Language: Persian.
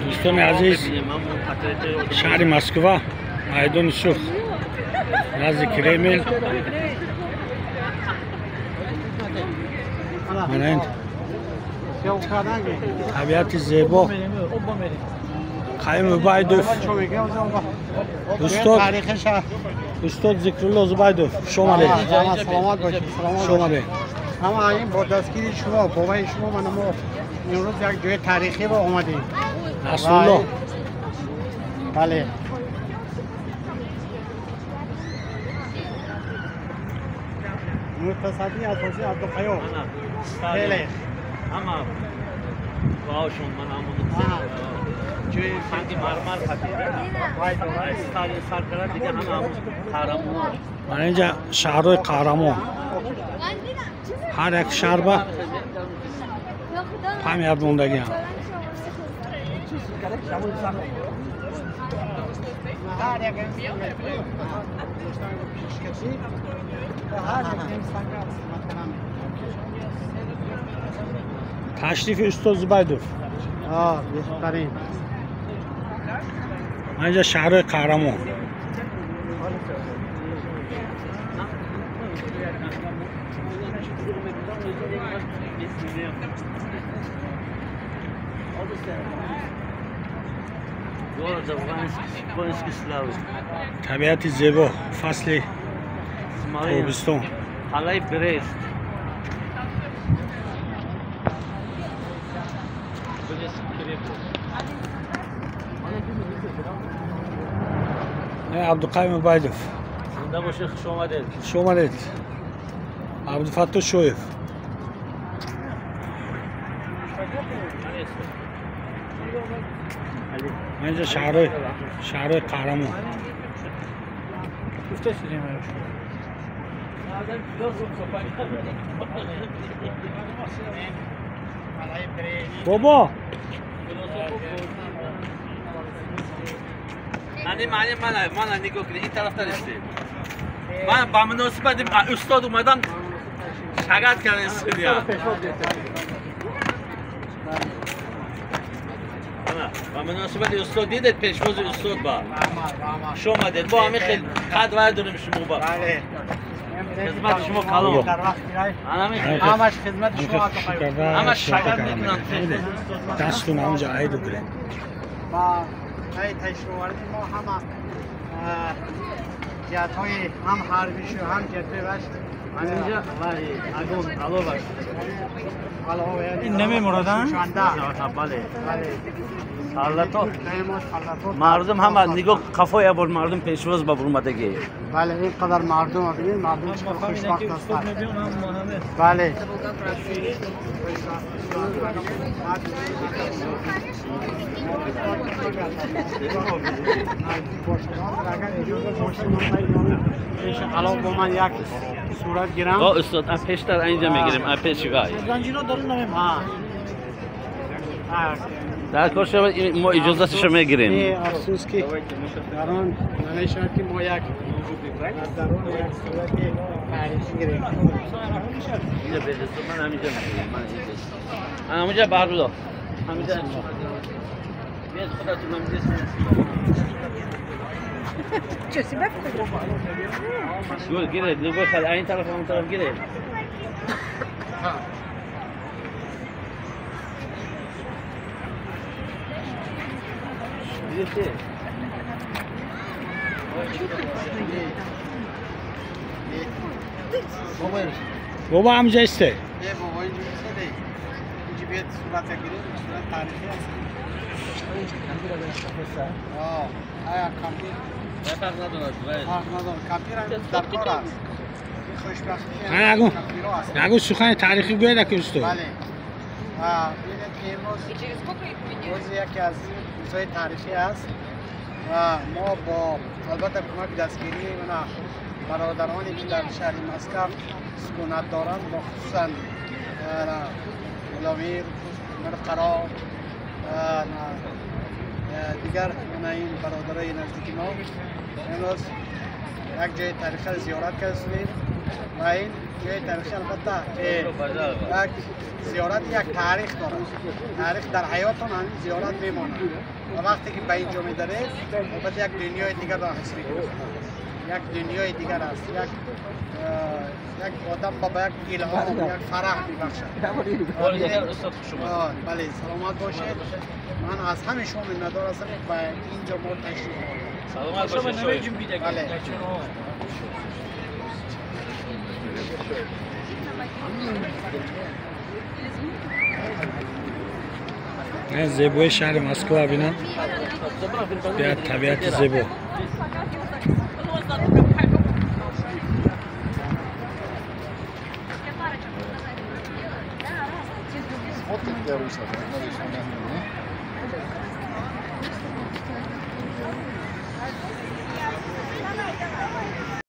دوستان عزیز شهر مسکو میدان شوخ نزدیک کرمل مانند طبیعت زیبا قایم عبیدوف استاد ذکرالله زبیدوف شما بید سلامت باشید شما بید اما این با دستگیری شما بابای شما من ما امروز یک جای تاریخی با اومدیم نصرالله بله متصدی اساسی عبدالقیوم بله اما باهاشون من همون جوی سنگ مرمر خطیده سرکرد دیگه همون قهرمان من اینجا شهرهای قهرمان هر یک شهر با پامیت موندگی هم تشریف استاد زبیدوف بهترین من اینجا شهرهای قهرمان طبیعت زیبا فصل تابستان قلعه برست عبدالقیم عبیدوف زنده باشه خوش آمدید خوش آمدید عبدالفتاح شویف من اینجا شهرهای قهرمان بابا من نگاه کنید این طرف است من با مناسبت استاد اومدم شگرد کردن استودیا با مناسبت استاد دیدید پیشواز استاد با شما دید با همه خیلی قد ورد داریم شما با خدمت شما کلام همش خدمت شما همش شگرد میکنم دستون همونجا عیدو برید با تشریف‌آوری ما هم جهت‌های هم حربیش و هم جهت‌های وشت من اینجا اگون علو باش این نمی‌مردن؟ بله حالتو مردم هم نگاه قفای ابر مردم پیشواز با برمدگی بله این قدر مردم ببینید مردم چقدر خوشبخت هستند بله الان با من یک صورت گیرم با استاد از پیشتر اینجا میگیریم از پیش وای زنجیرها دارون نمیم در کار شما ما اجازه‌شو میگیریم این افسوس که در آن نمیشه که ما یک در اون یک صورت تاریخی گیریم اینجا بجز من همینجا میگیرم من همینجا بردو همینجا بیاد خودتون همینجا چسی بفرد گل گیره نگاه خیلی این طرف اون طرف گیره بابا همجا استه بابا اینجوری شده اینجا بیاد صورت گیریم صورت تاریخی هست آیا کامپیر فرق ندارد فرق ندارد کامپیر هم در کار است این خوشبختی نگو کامپیرها هست نگو سخن تاریخی گوید که استاد بله ببینید که امروز یکی از روزهای تاریخی است و ما با البته کمک دستگیری من برادرانی که در شهر مسکو سکونت دارند با خصوصا ملامیر مرقرا دیگر این برادرای نزدیک ما امروز یک جای تاریخی زیارت کردیم و این جای تاریخی البته یک زیارت یک تاریخ داره. تاریخ در حیاتون همین زیارت میمونه و وقتی که به اینجا میدارید البته یک دنیای دیگر را حس میکنید. یک دنیای دیگر است. یک آدم با یک الهام یک فرح میبخشد. استاد خوش اومد. بله سلامت باشید. من از همه شما میندار هستم به اینجا ما تشریف آوردید. سلامت باشید. بله. این زیبای شهر مسکو ببینن. بیا طبیعت زیبا. Смотрит для русов,